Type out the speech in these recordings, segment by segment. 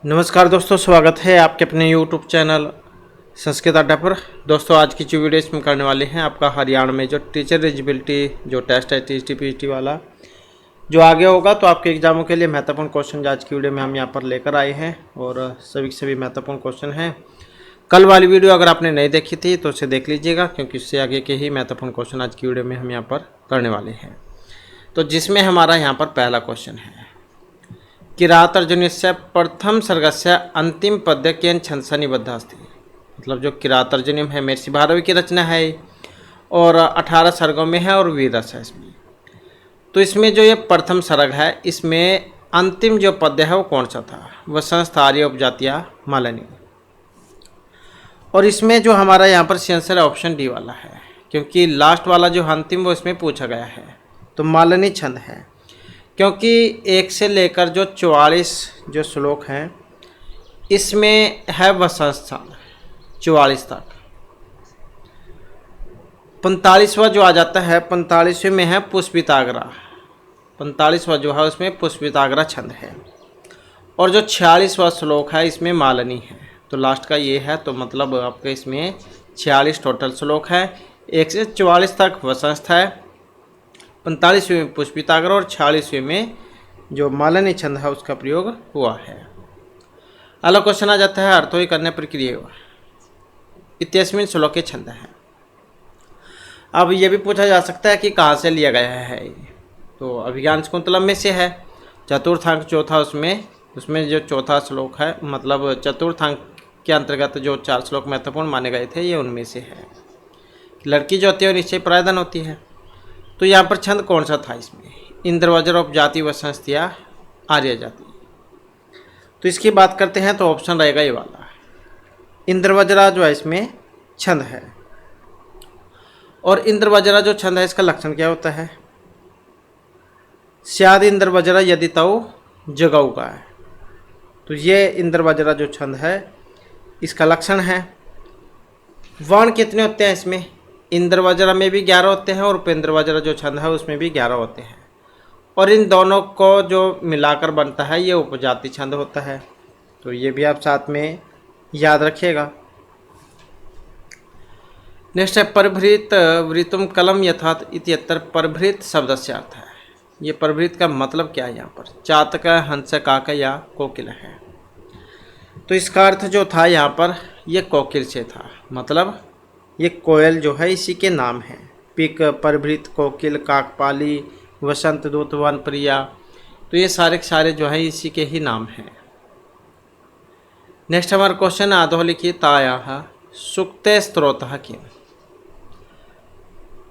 नमस्कार दोस्तों, स्वागत है आपके अपने YouTube चैनल संस्कृत अड्डा पर। दोस्तों, आज की जो वीडियो इसमें करने वाले हैं, आपका हरियाणा में जो टीचर एलिजिबिलिटी जो टेस्ट है टीटी पीटी वाला जो आगे होगा, तो आपके एग्जामों के लिए महत्वपूर्ण क्वेश्चन आज की वीडियो में हम यहाँ पर लेकर आए हैं और सभी के सभी महत्वपूर्ण क्वेश्चन हैं। कल वाली वीडियो अगर आपने नहीं देखी थी तो उसे देख लीजिएगा, क्योंकि उससे आगे के ही महत्वपूर्ण क्वेश्चन आज की वीडियो में हम यहाँ पर करने वाले हैं। तो जिसमें हमारा यहाँ पर पहला क्वेश्चन है, किरातार्जुनीयस्य प्रथम सर्गस्य अंतिम पद्य केन छंदसा निबद्ध अस्ति। मतलब जो किरातार्जुनीय है महर्षि भारवी की रचना है और 18 सर्गों में है और वीर रस है इसमें। तो इसमें जो ये प्रथम सर्ग है, इसमें अंतिम जो पद्य है वो कौन सा था? वसंत आर्य उपजातिया मालनी। और इसमें जो हमारा यहाँ पर आंसर ऑप्शन डी वाला है, क्योंकि लास्ट वाला जो अंतिम वो इसमें पूछा गया है, तो मालनी छंद है। क्योंकि 1 से लेकर जो 44 जो श्लोक हैं, इसमें है वसंत स्थान 44 तक। 45वां जो आ जाता है, 45वें में है पुष्पिताग्रा। 45वां जो है उसमें पुष्पिताग्रा छंद है। और जो 46वां श्लोक है इसमें मालनी है। तो लास्ट का ये है, तो मतलब आपके इसमें 46 टोटल श्लोक है। 1 से 44 तक वसंत है, 45वें में पुष्पिताग्र और 46वें में जो मालनी छंद है उसका प्रयोग हुआ है। अगला क्वेश्चन आ जाता है, अर्थों करने प्रक्रिया इत्यस्मिन श्लोके छंद है। अब ये भी पूछा जा सकता है कि कहाँ से लिया गया है। तो अभिज्ञान शाकुंतलम में से है, चतुर्थांक चौथा उसमें जो चौथा श्लोक है, मतलब चतुर्थांक के अंतर्गत जो 4 श्लोक महत्वपूर्ण माने गए थे, ये उनमें से है। लड़की जो होती है निश्चय प्रायधन होती है। तो यहाँ पर छंद कौन सा था इसमें? इंद्रवज्र उपजाति वसंस्तिया आर्य जाति। तो इसकी बात करते हैं तो ऑप्शन रहेगा ये वाला, इंद्रवज्रा जो है इसमें छंद है। और इंद्रवज्रा जो छंद है इसका लक्षण क्या होता है? स्याद इंद्रवज्रा यदि तव जगऊ का है। तो ये इंद्रवज्रा जो छंद है इसका लक्षण है। वर्ण कितने होते हैं इसमें? इंद्रवज्रा में भी 11 होते हैं और उपेंद्रवज्रा जो छंद है उसमें भी 11 होते हैं। और इन दोनों को जो मिलाकर बनता है ये उपजाति छंद होता है। तो ये भी आप साथ में याद रखिएगा। नेक्स्ट है परभृत वृतुम कलम यथात इत्यत्र परभृत शब्द से अर्थ है। ये परभृत का मतलब क्या है? यहाँ पर चातक, हंस, काक या कोकिल है। तो इसका अर्थ जो था यहाँ पर ये कोकिल से था, मतलब ये कोयल जो है इसी के नाम है। पिक, परभृत, कोकिल, काकपाली, वसंत दूत, वन प्रिया, तो ये सारे के सारे जो है इसी के ही नाम हैं। नेक्स्ट हमारा क्वेश्चन आधो लिखिताया सुक्ते स्त्रोतः किम।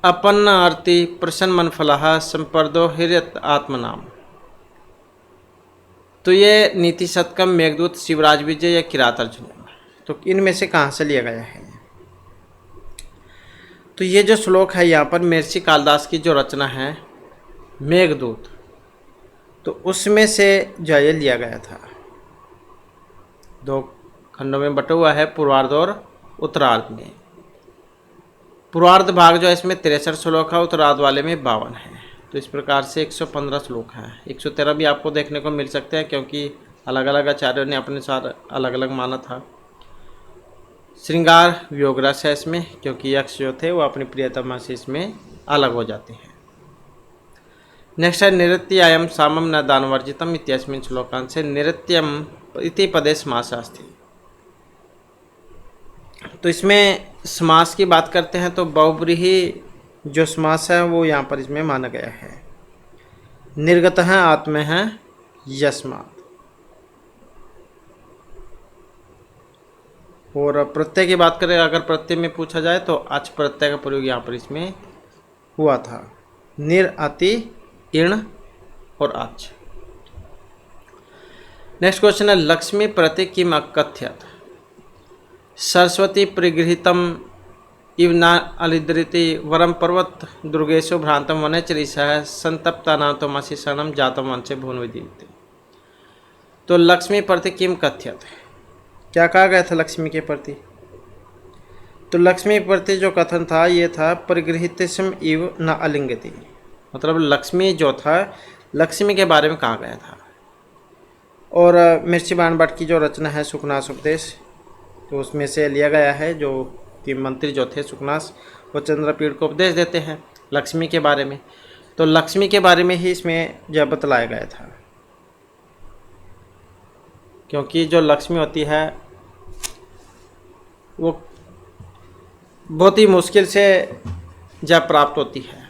अपन आरती प्रसन्न मन फलः संपर्दो हिरत आत्मनाम। तो ये नीति शतकम, मेघदूत, शिवराज विजय या किरातार्जुनीय, तो इनमें से कहाँ से लिया गया है? तो ये जो श्लोक है यहाँ पर महर्षि कालिदास की जो रचना है मेघदूत, तो उसमें से जो ये लिया गया था। 2 खंडों में बटा हुआ है, पूर्वार्ध और उत्तरार्ध में। पूर्वार्ध भाग जो है इसमें 63 श्लोक है, उत्तरार्ध वाले में 52 है। तो इस प्रकार से 115 श्लोक हैं। 113 भी आपको देखने को मिल सकते हैं, क्योंकि अलग अलग आचार्यों ने अपने साथ अलग अलग माना था। श्रृंगार वियोग रस है इसमें, क्योंकि यक्ष जो थे वो अपनी प्रियतमा से इसमें अलग हो जाते हैं। नेक्स्ट है नृत्यायम सामम न दानवर्जितम इत्यस्मिन श्लोकांत से नृत्यम इति पदे समासास्ति। तो इसमें समास की बात करते हैं तो बहुब्रीहि जो समास है वो यहाँ पर इसमें माना गया है। निर्गत है आत्म है यस्मात्। और प्रत्यय की बात करें, अगर प्रत्यय में पूछा जाए तो अच प्रत्यय का प्रयोग यहाँ पर इसमें हुआ था। निर, अति, इण और अच। नेक्स्ट क्वेश्चन है लक्ष्मी प्रति किम अकथ्यत। सरस्वती परिगृहीतम इव न अलिद्रिति वरम पर्वत दुर्गेशो भ्रांतम वनचरीसः संतप्ता नाम तमसि शरणम जातम वंशे भुवन विदीप्ति। तो लक्ष्मी प्रति किम कथ्यत, क्या कहा गया था लक्ष्मी के प्रति? तो लक्ष्मी के प्रति जो कथन था ये था परिगृहीतम इव न अलिंगति। मतलब लक्ष्मी जो था, लक्ष्मी के बारे में कहा गया था और मिर्ची बाण भट्ट की जो रचना है सुकनास उपदेश, तो उसमें से लिया गया है, जो कि मंत्री जो थे सुकनास, वो चंद्रपीड़ को उपदेश देते हैं लक्ष्मी के बारे में। तो लक्ष्मी के बारे में ही इसमें यह बतलाया गया था, क्योंकि जो लक्ष्मी होती है वो बहुत ही मुश्किल से जब प्राप्त होती है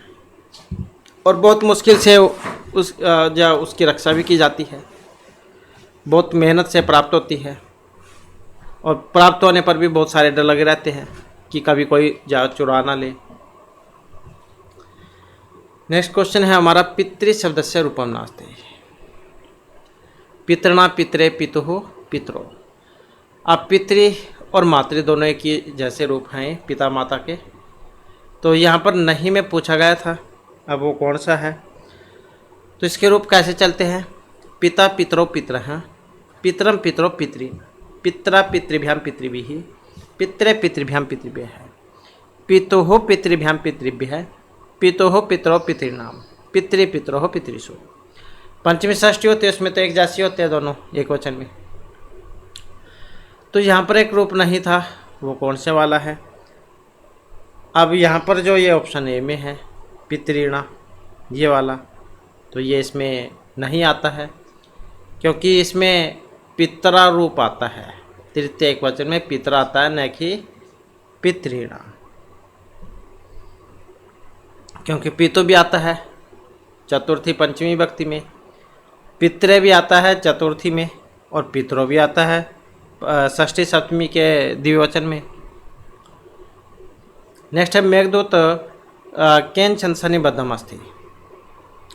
और बहुत मुश्किल से उसकी रक्षा भी की जाती है, बहुत मेहनत से प्राप्त होती है और प्राप्त होने पर भी बहुत सारे डर लगे रहते हैं कि कभी कोई जा चुरा ना ले। नेक्स्ट क्वेश्चन है हमारा, पितृ शब्दस्य रूपम नास्ते। पितृणा पितरे पितुः पितरो। अब पितृ और मातृ दोनों एक ही जैसे रूप हैं पिता माता के, तो यहाँ पर नहीं में पूछा गया था, अब वो कौन सा है। तो इसके रूप कैसे चलते हैं, पिता पितरो पितरः, पितरम पितरो पितृ, पितरा पितृभ्याम पितृभिः, पितरे पितृभ्याम पितृभ्यः, पितुः पितृभ्याम पितृभ्यः, पितुः पितरो पितृणाम, पितृ पितरोः पितृषु। पंचमी षष्ठी होती है, उसमें तो एक जैसी होते हैं दोनों एक वचन में। तो यहाँ पर एक रूप नहीं था, वो कौन से वाला है। अब यहाँ पर जो ये ऑप्शन ए में है पितृणा, ये वाला, तो ये इसमें नहीं आता है, क्योंकि इसमें पितरा रूप आता है, तृतीय एक वचन में पितरा आता है, न कि पितृणा। क्योंकि पितु भी आता है चतुर्थी पंचमी विभक्ति में, पितरे भी आता है चतुर्थी में, और पितरो भी आता है षष्ठी सप्तमी के द्विवचन में। नेक्स्ट है मेघदूत केन छंदसनि बद्धम अस्ति।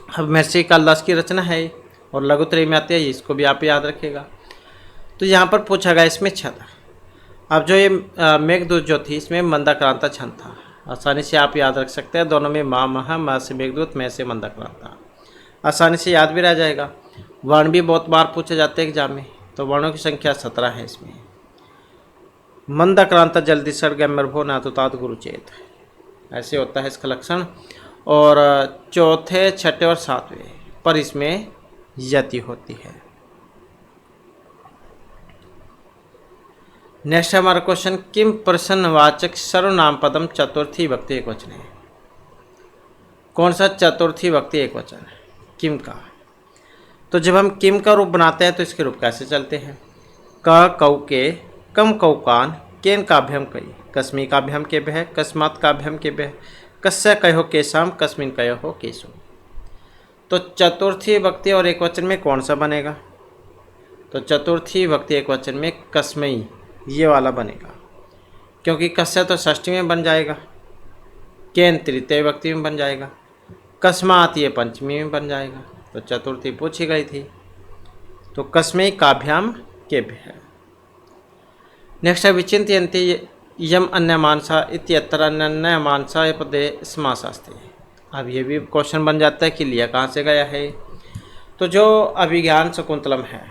अब महर्षि कालिदास की रचना है और लघुत्रय में आती है, इसको भी आप याद रखिएगा। तो यहाँ पर पूछा गया इसमें छंद। अब जो ये मेघदूत जो थी, इसमें मंदाक्रांता छंद था, आसानी से आप याद रख सकते हैं। दोनों में माँ महा, माँ से मेघदूत, मैं से मंदाक्रांता, आसानी से याद भी रह जाएगा। वर्ण भी बहुत बार पूछे जाते हैं एग्जाम में, तो वर्णों की संख्या 17 है इसमें। मंदाक्रांता जल्दी सर गम्यर्भो नातुतात गुरुचेत, ऐसे होता है इसका लक्षण। और चौथे छठे और सातवें पर इसमें यति होती है। नेक्स्ट है हमारा क्वेश्चन, किम प्रश्नवाचक सर्वनाम पदम चतुर्थी विभक्ति एक वचन है। कौन सा चतुर्थी विभक्ति एक वचन है, किम का। तो जब हम किम का रूप बनाते हैं तो इसके रूप कैसे चलते हैं, क कौ के, कम कौकान, केन काभ्यम कई, कस्मी काभ्यम के बह, कस्मात काभ्यम के बह, कस्य कहो केशाम, कस्मिन कहो केशु। तो चतुर्थी विभक्ति और एक वचन में कौन सा बनेगा, तो चतुर्थी विभक्ति एक वचन में कस्मई, ये वाला बनेगा, क्योंकि कस्य तो षष्ठी में बन जाएगा, केन तृतीय विभक्ति में बन जाएगा, कस्मात ये पंचमी में बन जाएगा। तो चतुर्थी पूछी गई थी, तो कस्मई काभ्याम के है। नेक्स्ट है विचिंतयन्ति यम अन्यमानसा इत्यत्र अन्यमानसा पदे समासास्ते। अब ये भी क्वेश्चन बन जाता है कि लिया कहाँ से गया है। तो जो अभिज्ञान शकुंतलम है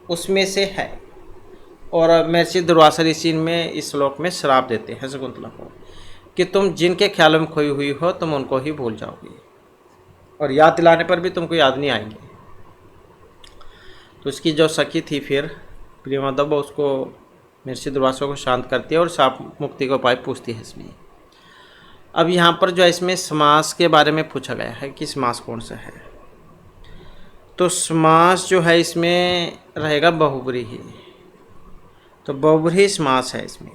उसमें से है, और महर्षि दुर्वासा ऋषि में इस श्लोक में श्राप देते हैं शकुंतला को कि तुम जिनके ख्यालों में खोई हुई हो तुम उनको ही भूल जाओगी, और याद दिलाने पर भी तुमको याद नहीं आएंगे। तो उसकी जो सखी थी फिर प्रियमाधव, उसको महर्षि दुर्वासा को शांत करती है और शाप मुक्ति का उपाय पूछती है इसमें। अब यहाँ पर जो है इसमें समास के बारे में पूछा गया है कि समास कौन सा है। तो समास जो है इसमें रहेगा बहुब्रीहि, तो बहुब्रीहि समास है इसमें।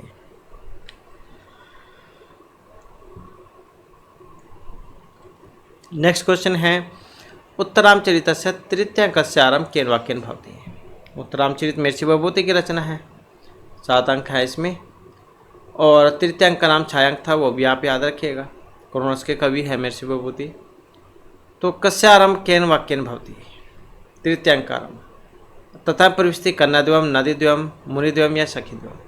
नेक्स्ट क्वेश्चन है उत्तरामचरितस्य तृतीयांकस्य आरम्भ केन वाक्येन भवति। उत्तरामचरित महर्षि विभूति की रचना है, 7 अंक है इसमें, और तृतीयांक का नाम छायांक था, वो भी आप याद रखिएगा। कुरोनस के कवि है महर्षि विभूति। तो कस्य आरम्भ केन वाक्येन भवति, तृतीयांक आरम्भ, तथा प्रविष्टि कन्याद्वयम, नदीद्वयम, मुनिद्वयम या सखीद्वयम।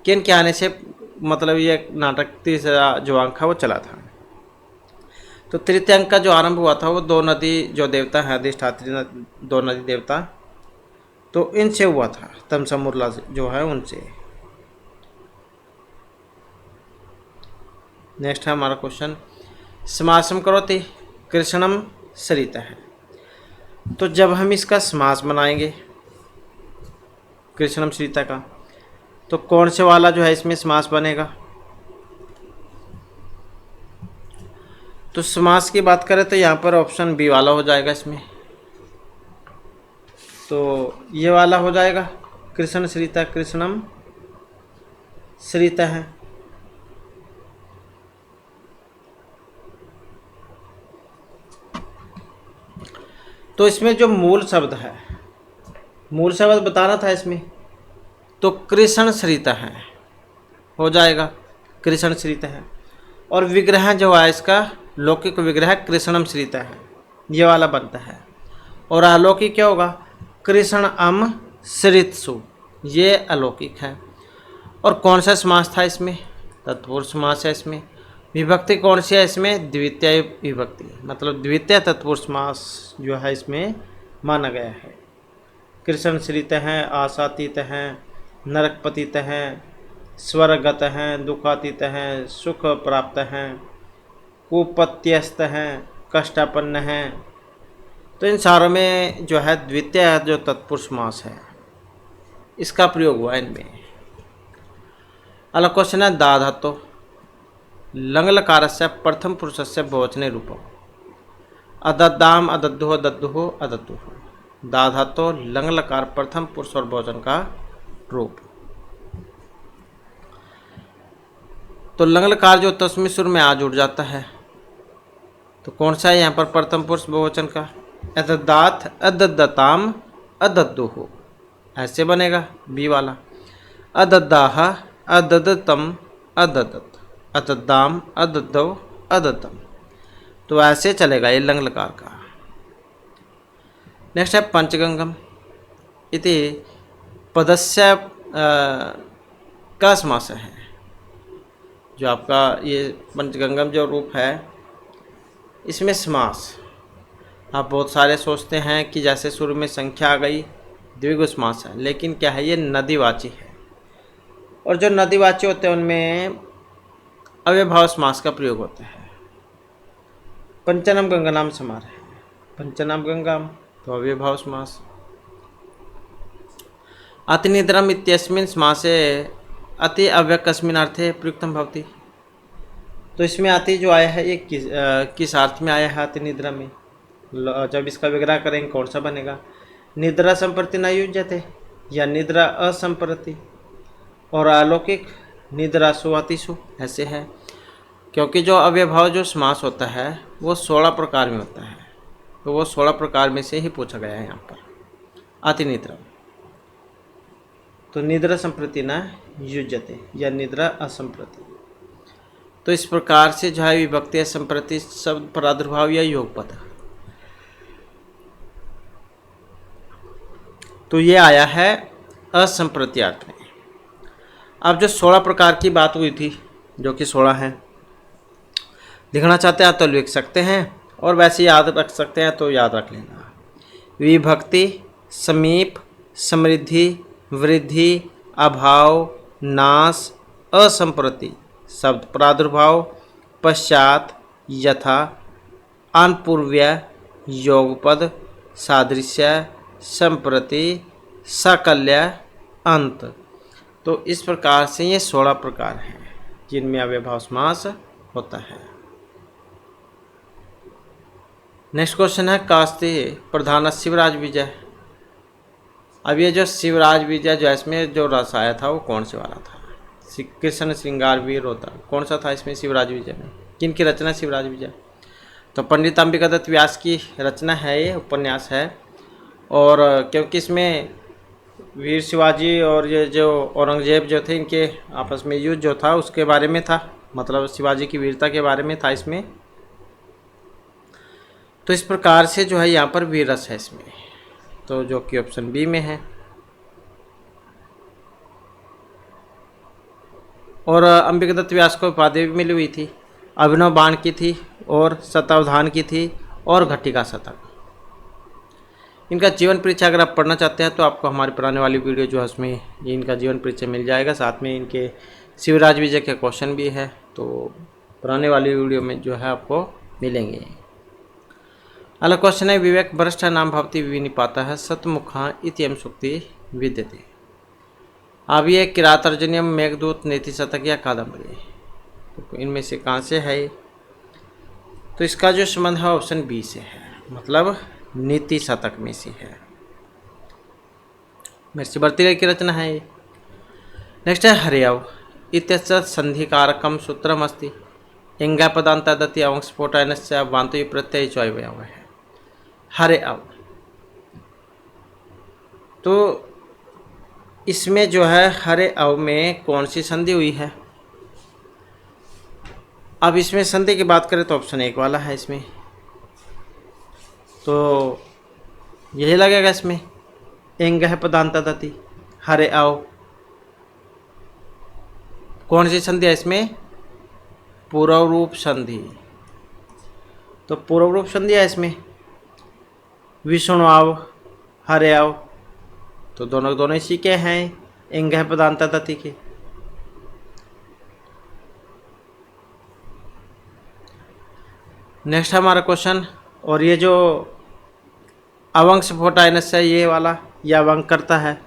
केन के आने से मतलब ये नाटक तीसरा जो अंक है वो चला था। तो तृतीयांक का जो आरंभ हुआ था वो 2 नदी जो देवता हैं अधिष्ठात्री 2 नदी देवता, तो इनसे हुआ था, तमसमुरला जो है उनसे। नेक्स्ट है हमारा क्वेश्चन, समासम करोति कृष्णम सरिता है। तो जब हम इसका समास बनाएंगे कृष्णम श्रिता का। तो कौन से वाला जो है इसमें समास बनेगा? तो समास की बात करें तो यहाँ पर ऑप्शन बी वाला हो जाएगा इसमें। तो ये वाला हो जाएगा, कृष्ण श्रिता, कृष्णम श्रिता है। तो इसमें जो मूल शब्द है, मूल शब्द बताना था इसमें, तो कृष्ण श्रिता है हो जाएगा, कृष्ण श्रिता है। और विग्रह जो है इसका लौकिक विग्रह कृष्णम श्रिता है, ये वाला बनता है। और अलौकिक क्या होगा? कृष्ण अम श्रितसु, ये अलौकिक है। और कौन सा समास था इसमें? तत्पुरुष समास है इसमें। विभक्ति कौन सी है इसमें? द्वितीय विभक्ति, मतलब द्वितीय तत्पुरुष समास जो है इसमें माना गया है। कृष्ण श्रित हैं, आशातीत हैं, नरकपतित हैं, स्वर्गत हैं, दुखातीत हैं, सुख प्राप्त हैं, कुपत्यस्त हैं, कष्टापन्न हैं। तो इन सारों में जो है द्वितीय जो तत्पुरुष समास है इसका प्रयोग हुआ इनमें। अगला क्वेश्चन है दा धातु लंग लकारस्य प्रथम पुरुषस्य बहुवचने रूपम। अदद्दाम, अदद्दुः, दद्दुः, अदद्दुः। दा धातु लंग लकार प्रथम पुरुष और बहुवचन का रूप। तो लंग लकार जो तस्मी सुर में आ जुड़ जाता है, तो कौन सा है यहाँ पर प्रथम पुरुष बहुवचन का? अदद्दात, अदद्दताम, अदद्दुः, ऐसे बनेगा बी वाला। अदद्दाह, अदद्दतम, अदद्दत, अदद्दाम, अदद्दौ, अदद्दम। तो ऐसे चलेगा ये लंग लकार का। नेक्स्ट है पंचगंगम इति पदस्य का समास है। जो आपका ये पंचगंगम जो रूप है इसमें समास, आप बहुत सारे सोचते हैं कि जैसे शुरू में संख्या आ गई द्विगु समास है, लेकिन क्या है ये नदीवाची है। और जो नदीवाची होते हैं उनमें अव्यभाव समास का प्रयोग होता है। पंचनम गंगानाम समार है, पंचनाम गंगाम, तो अव्यभाव समास। अतिनिद्रम इत्यस्मिन् समासे अति अव्यकस्मिन् अर्थे प्रयुक्तम भवति। तो इसमें अति जो आया है ये किस अर्थ में आया है? अतिनिद्रा में। जब इसका विग्रह करेंगे कौन सा बनेगा? निद्रा संप्रति न युज्यते या निद्रा असंप्रति। और अलौकिक निद्रासु अतिसु, ऐसे है। क्योंकि जो अव्यभाव जो समास होता है वो 16 प्रकार में होता है, तो वो 16 प्रकार में से ही पूछा गया है यहाँ पर अतिनिद्रा। तो निद्रा संप्रति न युज्यते या निद्रा असंप्रति। तो इस प्रकार से जो है विभक्ति संप्रति शब्द प्रादुर्भाव या योगपद, तो ये आया है असंप्रति अर्थ में। अब जो 16 प्रकार की बात हुई थी, जो कि 16 हैं, लिखना चाहते हैं तो लिख सकते हैं, और वैसे याद रख सकते हैं तो याद रख लेना। विभक्ति, समीप, समृद्धि, वृद्धि, अभाव, नाश, असंप्रति, शब्द प्रादुर्भाव, पश्चात, यथा, अनपूर्व्य, योगपद, सादृश्य, संप्रति, साकल्य, अंत। तो इस प्रकार से ये 16 प्रकार हैं जिनमें अव्यभाव समास होता है। नेक्स्ट क्वेश्चन है कास्ते प्रधान शिवराज विजय। अब ये जो शिवराज विजय जो इसमें जो रस आया था वो कौन से वाला था? कृष्ण श्रृंगार वीर होता, कौन सा था इसमें शिवराज विजय में? किन की रचना शिवराज विजय? तो पंडित अंबिका दत्त व्यास की रचना है, ये उपन्यास है। और क्योंकि इसमें वीर शिवाजी और ये जो औरंगजेब जो थे इनके आपस में युद्ध जो था उसके बारे में था, मतलब शिवाजी की वीरता के बारे में था इसमें। तो इस प्रकार से जो है यहाँ पर वीर रस है इसमें, तो जो कि ऑप्शन बी में है। और अंबिका दत्त व्यास को उपाधि भी मिली हुई थी, अभिनव बाण की थी और शतावधान की थी और घटिका शतक। इनका जीवन परिचय अगर आप पढ़ना चाहते हैं तो आपको हमारी पुराने वाली वीडियो जो है उसमें इनका जीवन परिचय मिल जाएगा, साथ में इनके शिवराज विजय के क्वेश्चन भी है, तो पुराने वाली वीडियो में जो है आपको मिलेंगे। अगला क्वेश्चन है विवेक भ्रष्ट नाम भवति विनिपाता है सतमुखा इत्यम सुक्ति विद्यते। अब ये किरातार्जुनीय, मेघदूत, नीति शतक या कादम्बरी, तो इनमें से कहाँ से है? तो इसका जो संबंध है ऑप्शन बी से है, मतलब नीति शतक में से है। महर्षि भर्तृहरि की रचना है ये। नेक्स्ट है हर्यव इत्यस्य संधिकारकम सूत्रम अस्ति इंगा पदांत दति अवंस्फोटनस्य वान्तु प्रत्यय चौयव है। हर्यव, तो इसमें जो है हर्यव में कौन सी संधि हुई है? अब इसमें संधि की बात करें तो ऑप्शन 1 वाला है इसमें, तो यही लगेगा इसमें, एंग है पदांत दति हर्यव। कौन सी संधि है इसमें? पूर्व रूप संधि, तो पूर्व रूप संधि है इसमें विष्णुआव हर्यव, तो दोनों इसी के हैं, एंग है पदांत दति के। नेक्स्ट हमारा क्वेश्चन, और ये जो अवंश फोटाइनस है ये वाला, ये अवंग करता है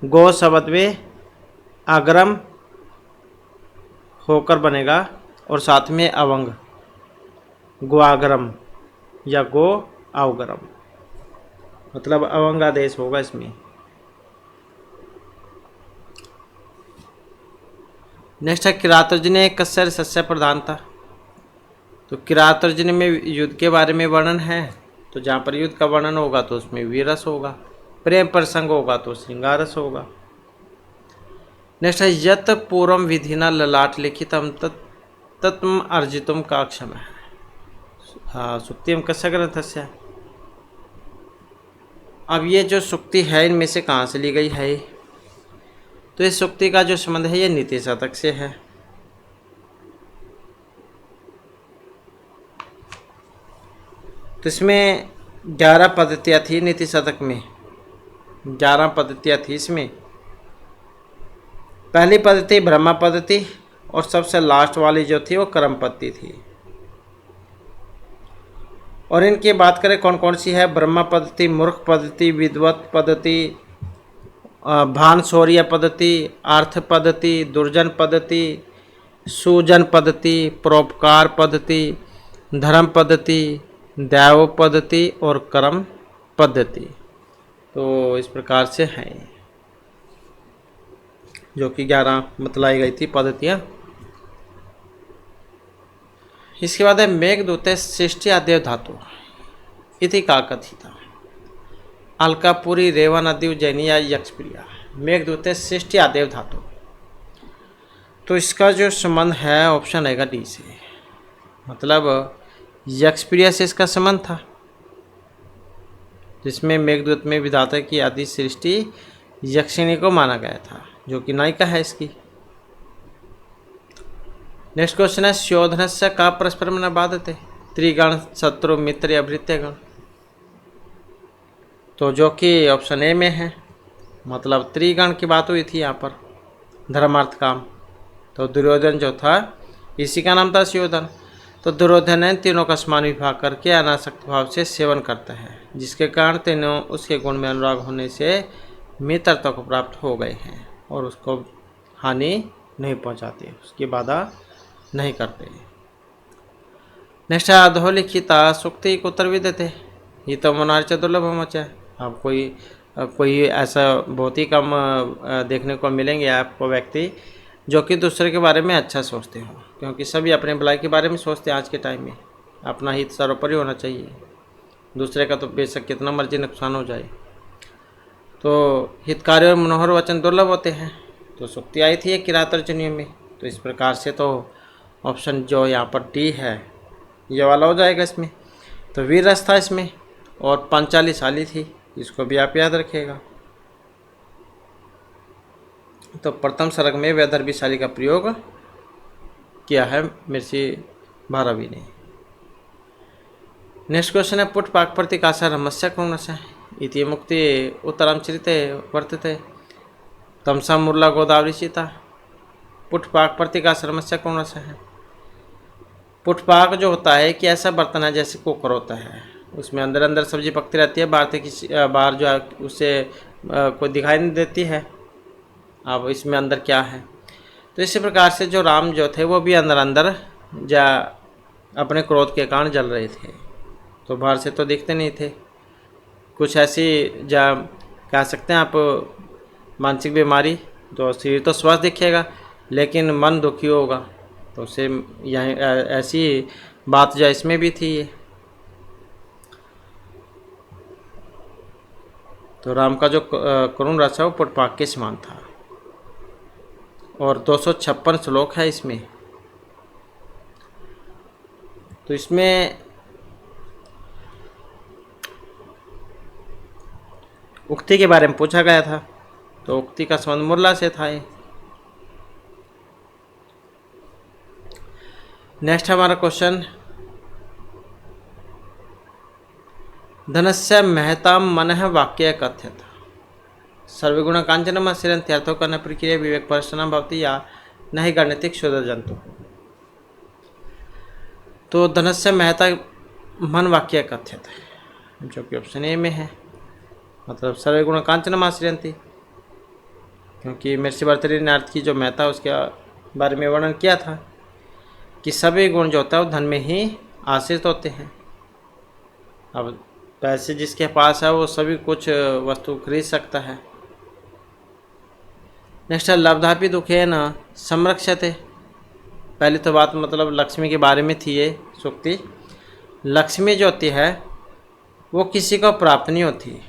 गो शब्द में अग्रम होकर बनेगा और साथ में अवंग ग्वाग्रम या गो अवग्रम, मतलब अवंग आदेश होगा इसमें। नेक्स्ट है किरातार्जुनीय कस्य सस्य प्रधान था, तो किरातार्जुनीय में युद्ध के बारे में वर्णन है, तो जहाँ पर युद्ध का वर्णन होगा तो उसमें वीररस होगा, प्रेम प्रसंग होगा तो श्रृंगारस होगा। नेक्स्ट है यत पूर्वम विधिना ललाट लिखितम तत्म अर्जितुम काक्षम है। हाँ, सुक्तिम कस्य ग्रंथस्य। अब ये जो सुक्ति है इनमें से कहाँ से ली गई है? तो इस सुक्ति का जो संबंध है ये नीति शतक से है। तो इसमें 11 पद्धतियाँ थी नीति शतक में, 11 पद्धतियाँ थी इसमें। पहली पद्धति ब्रह्मा पद्धति और सबसे लास्ट वाली जो थी वो कर्म पद्धति थी। और इनकी बात करें कौन कौन सी है? ब्रह्मा पद्धति, मूर्ख पद्धति, विद्वत पद्धति, भान शौर्य पद्धति, अर्थ पद्धति, दुर्जन पद्धति, सुजन पद्धति, परोपकार पद्धति, धर्म पद्धति, दैव पद्धति और कर्म पद्धति। तो इस प्रकार से हैं जो कि 11 बतलाई गई थी पद्धतियाँ। इसके बाद है मेघदूते सृष्टि आदेव धातु इति का कथिता अलकापुरी रेवा नदी उज्जैनी या यक्षप्रिया। मेघदूते सृष्टि आदेव धातु, तो इसका जो संबंध है ऑप्शन आएगा डी से, मतलब यक्षप्रिया से इसका संबंध था, जिसमें मेघदूत में विधाता की आदि सृष्टि यक्षिणी को माना गया था, जो कि नायिका है इसकी। नेक्स्ट क्वेश्चन है शोधनस्य का परस्पर न बाधते त्रिगण शत्रु मित्र या भृत्यगण, तो जो कि ऑप्शन ए में है, मतलब त्रिगण की बात हुई थी यहाँ पर, धर्मार्थ काम। तो दुर्योधन जो था इसी का नाम था शोधन। तो दुर्योधन ने तीनों का समान विभाग करके अनासक्त भाव से सेवन करता है, जिसके कारण तीनों उसके गुण में अनुराग होने से मित्रता को प्राप्त हो गए हैं और उसको हानि नहीं पहुंचाते, उसकी बाधा नहीं करते। नेक्स्ट है अधोलिखिता सुक्ति को उत्तर भी देते ये तो मनार्च दुर्लभ मचा। अब कोई ऐसा बहुत ही कम देखने को मिलेंगे आपको व्यक्ति जो कि दूसरे के बारे में अच्छा सोचते हो, क्योंकि सभी अपने भलाई के बारे में सोचते हैं। आज के टाइम में अपना हित सर्वोपरि होना चाहिए, दूसरे का तो बेशक कितना मर्जी नुकसान हो जाए। तो हितकारी और मनोहर वचन दुर्लभ होते हैं, तो सुक्ति आई थी किरातार्जुनीय में। तो इस प्रकार से तो ऑप्शन जो यहाँ पर डी है ये वाला हो जाएगा इसमें। तो वीर रस था इसमें और पांचालीशाली थी, इसको भी आप याद रखिएगा। तो प्रथम सर्ग में वैदर्भीशाली का प्रयोग किया है महर्षि भारवी ने। नेक्स्ट क्वेश्चन है पुट पाक प्रतिकाशा रमस्य कौनस्य इति मुक्ति उत्तरम चरिते वर्तते तमसा मुरला गोदावरी सीता। पुटपाक प्रतिकाश रमस्य कौनस्य है? पुटपाक जो होता है कि ऐसा बर्तन है जैसे कुकर होता है, उसमें अंदर अंदर सब्जी पकती रहती है, बाहर जो है उससे कोई दिखाई नहीं देती है, अब इसमें अंदर क्या है। तो इसी प्रकार से जो राम जो थे वो भी अंदर अंदर जा अपने क्रोध के कारण जल रहे थे, तो बाहर से तो दिखते नहीं थे। कुछ ऐसी जा कह सकते हैं आप मानसिक बीमारी, तो शरीर तो स्वस्थ दिखेगा लेकिन मन दुखी होगा, तो उसे यहाँ ऐसी बात जो इसमें भी थी ये। तो राम का जो करुण रस है वो पुष्पाक के समान था। और 256 श्लोक है इसमें। तो इसमें उक्ति के बारे में पूछा गया था, तो उक्ति का संबंध मुरला से था ये। नेक्स्ट हमारा क्वेश्चन, धनस्य महता मनः वाक्य कथ्यत सर्वगुण कांचनम श्रीरंत्यर्थो करने प्रक्रिया विवेक प्रश्न भवती या नहीं गणितिक शुद्ध जंतु। तो धनस्य महता मन वाक्य कथ्यत है, जो कि ऑप्शन ए में है, मतलब सर्वगुण कांचनम आश्रयंती, क्योंकि महर्षि भर्तृहरि ने अर्थ की जो महता उसके बारे में वर्णन किया था कि सभी गुण जो होता है वो धन में ही आश्रित होते हैं। अब पैसे जिसके पास है वो सभी कुछ वस्तु खरीद सकता है। नेक्स्ट है लब्धापि दुखे न संरक्षते। पहली तो बात मतलब लक्ष्मी के बारे में थी ये सूक्ति। लक्ष्मी जो होती है वो किसी को प्राप्त नहीं होती,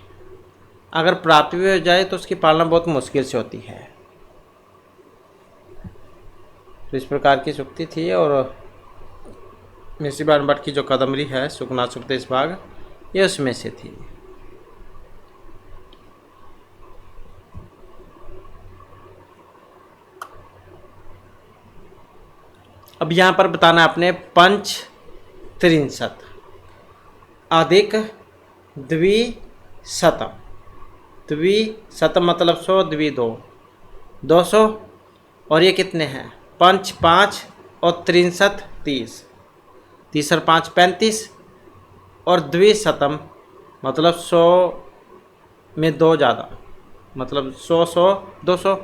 अगर प्राप्त भी हो जाए तो उसकी पालना बहुत मुश्किल से होती है। तो इस प्रकार की सूक्ति थी। और महर्षि बाणभट्ट की जो कादंबरी है सुखनाथ सूक्त इस भाग, ये उसमें से थी। अब यहाँ पर बताना आपने पंच त्रिंशत अधिक द्विशतम। द्विशतम मतलब 100, द्वि 2, 200, और ये कितने हैं, पंच 5 और त्रिंशत 30, 30 और 5 35, और द्विशतम मतलब 100 में 2 ज़्यादा, मतलब 100 100 200,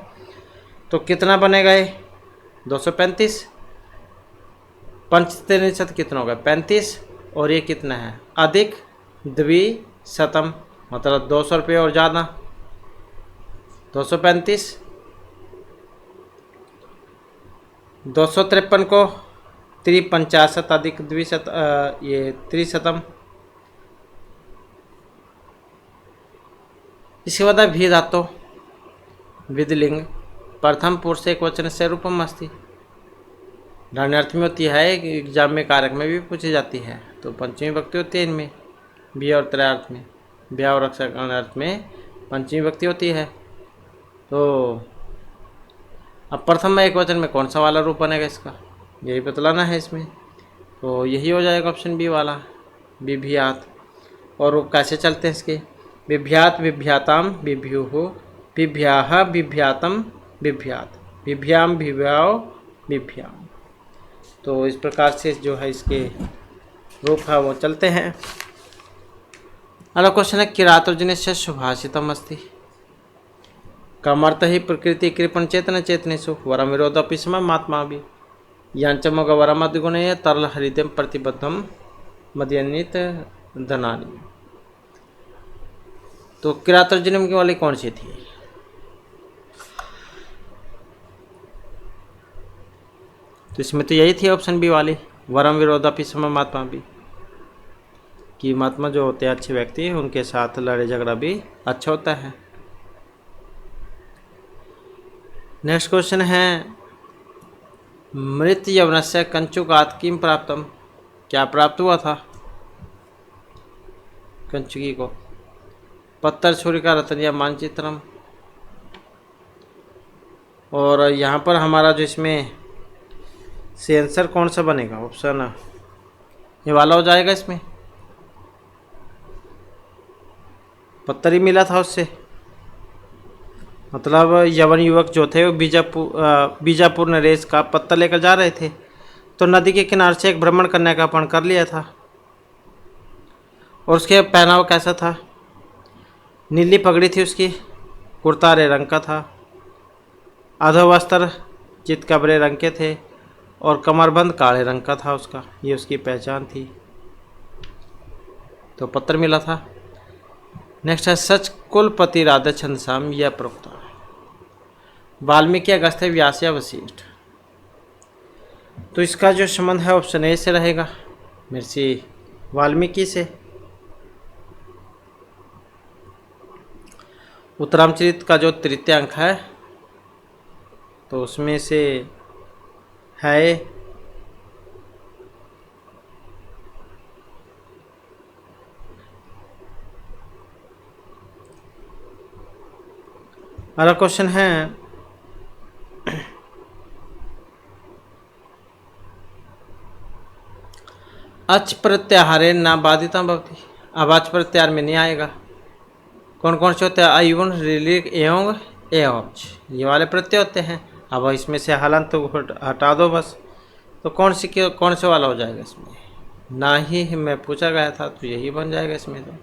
तो कितना बनेगा ये 235। पंच त्रिंशत कितना होगा 35, और ये कितना है अधिक द्विशतम मतलब 200 रुपये और ज़्यादा 235। 253 को 350 अधिक द्विशत ये त्रिशतम। इसके बाद भी धातु विधिलिंग प्रथम पुरुष एक वचन से रूपम अस्ति। ध्यानार्थ में होती है, एग्जाम में कारक में भी पूछी जाती है, तो पंचमी विभक्ति होती है इनमें, बी और त्रयार्थ में, ब्याह और अर्थ में पंचमी विभक्ति होती है। तो अब प्रथम एक वचन में कौन सा वाला रूप बनेगा इसका, यही बतलाना है इसमें, तो यही हो जाएगा ऑप्शन बी वाला, बिभ्यात। और रूप कैसे चलते हैं इसके, बिभ्यात बिभ्याताम बिभ्युः, बिभ्याः बिभ्यातम बिभ्यात, बिभ्याम बिभ्याओ बिभ्याम। तो इस प्रकार से जो है इसके रूप है वो चलते हैं। अगला क्वेश्चन है किरातोर्जुन से सुभाषितम अस्ति कमर्थ ही प्रकृति कृपण चेतन चेतनेषु वरम विरोधपि समात्मा भी यांचमग वरमद्गुण तरल हृदय प्रतिबद्धम मदयनित धनानी। तो किरातोर्जुन की वाली कौन सी थी, तो इसमें तो यही थी ऑप्शन बी वाली, वरम विरोधपि समात्मा भी, कि महात्मा जो होते हैं अच्छे व्यक्ति उनके साथ लड़ाई झगड़ा भी अच्छा होता है। नेक्स्ट क्वेश्चन है मृत यवनस्य कंचुकात किम प्राप्तम, क्या प्राप्त हुआ था कंचुकी को, पत्थर छुरी का रतन या मानचित्रम। और यहाँ पर हमारा जो इसमें से आंसर कौन सा बनेगा, ऑप्शन ये वाला हो जाएगा। इसमें पत्थर ही मिला था उससे, मतलब यवन युवक जो थे वो बीजापुर नरेश का पत्थर लेकर जा रहे थे, तो नदी के किनारे से एक भ्रमण करने का प्रण कर लिया था। और उसके पहनावा कैसा था, नीली पगड़ी थी उसकी, कुर्ता हरे रंग का था, अधोवस्त्र चितकबरे रंग के थे और कमरबंद काले रंग का था उसका, ये उसकी पहचान थी। तो पत्र मिला था। नेक्स्ट है सच कुलपति राधा छंदसाम यह प्रोक्ता। वाल्मीकि, अगस्त्य, व्यास या वशिष्ठ। तो इसका जो संबंध है ऑप्शन ए से रहेगा, महर्षि वाल्मीकि से। उत्तरामचरित का जो तृतीय अंक है तो उसमें से है अगला क्वेश्चन है अच प्रत्याहारे ना बाधिता भवती। अब अच प्रत्याहार में नहीं आएगा। कौन कौन से होते हैं? आयुवन, ऋलिक एवं एवच, ये वाले प्रत्यय होते हैं। अब इसमें से हलंत तो हटा दो बस। तो कौन से वाला हो जाएगा इसमें? ना ही मैं पूछा गया था तो यही बन जाएगा इसमें तो,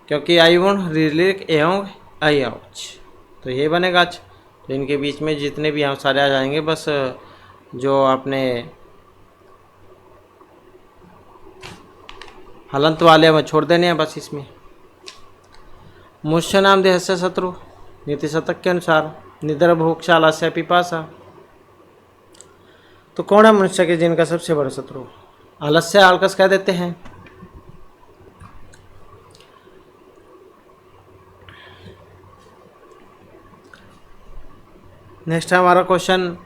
क्योंकि आयुवन, ऋलिक एवं अयवच, तो ये बनेगा। तो इनके बीच में जितने भी यहाँ सारे आ जाएंगे, बस जो आपने हलंत वाले में छोड़ देने हैं बस इसमें। मुष्य नाम देह से शत्रु, नीति शतक के अनुसार निद्र भोगशाला से पिपासा। तो कौन है मनुष्य के जिनका सबसे बड़ा शत्रु? आलस्य, आलकस कह देते हैं। नेक्स्ट है हमारा क्वेश्चन,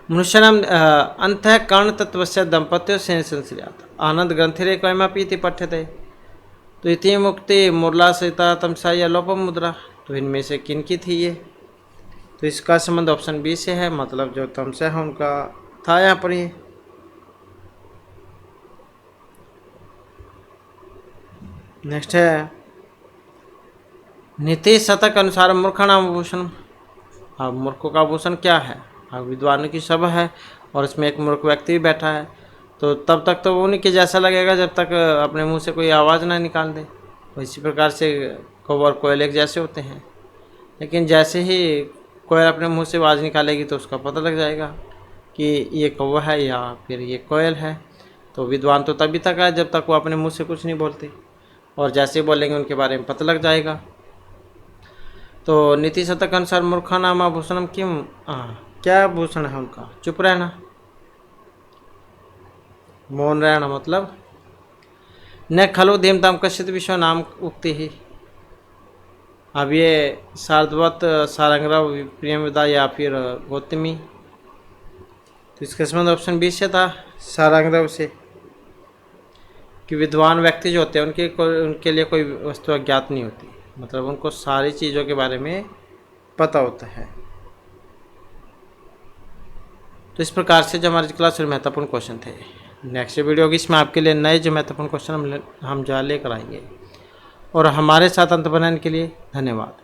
मनुष्य नाम अंत है कर्ण तत्व से दंपत्यो से संश्रियात आनंद ग्रंथिरे कयमापीति पठ्यते। तो इति मुक्ति मुरला सीता तमसा या लोप मुद्रा। तो इनमें से किन की थी ये? तो इसका संबंध ऑप्शन बी से है, मतलब जो तमसा है उनका था यहाँ पर ये। नेक्स्ट है नीति शतक अनुसार मूर्खाणाम भूषण। अब मूर्खों का भूषण क्या है? अब विद्वानों की सभा है और इसमें एक मूर्ख व्यक्ति भी बैठा है, तो तब तक तो उन्हीं के जैसा लगेगा जब तक अपने मुंह से कोई आवाज़ ना निकाल दे। इसी प्रकार से कौवा और कोयल एक जैसे होते हैं, लेकिन जैसे ही कोयल अपने मुंह से आवाज़ निकालेगी तो उसका पता लग जाएगा कि ये कौवा है या फिर ये कोयल है। तो विद्वान तो तभी तक है जब तक वो अपने मुंह से कुछ नहीं बोलते, और जैसे बोलेंगे उनके बारे में पता लग जाएगा। तो नीति शतक अनुसार मूर्खानाम आभूषणम किम, क्या भूषण है उनका? चुप रहना, मौन रहना। मतलब न खलु धीमताम कश्चित विश्व नाम उक्ति ही। अब ये शार्दवत, सारंगराव, प्रियमदा या फिर गौतमी। तो इसका संबंध ऑप्शन बी से था, सारंगराव से, कि विद्वान व्यक्ति जो होते हैं उनके लिए कोई वस्तु अज्ञात नहीं होती, मतलब उनको सारी चीज़ों के बारे में पता होता है। तो इस प्रकार से जो हमारी क्लास में महत्वपूर्ण क्वेश्चन थे। नेक्स्ट वीडियो की इसमें आपके लिए नए जो महत्वपूर्ण क्वेश्चन हम जहाँ लेकर आएंगे। और हमारे साथ अंत बनाने के लिए धन्यवाद।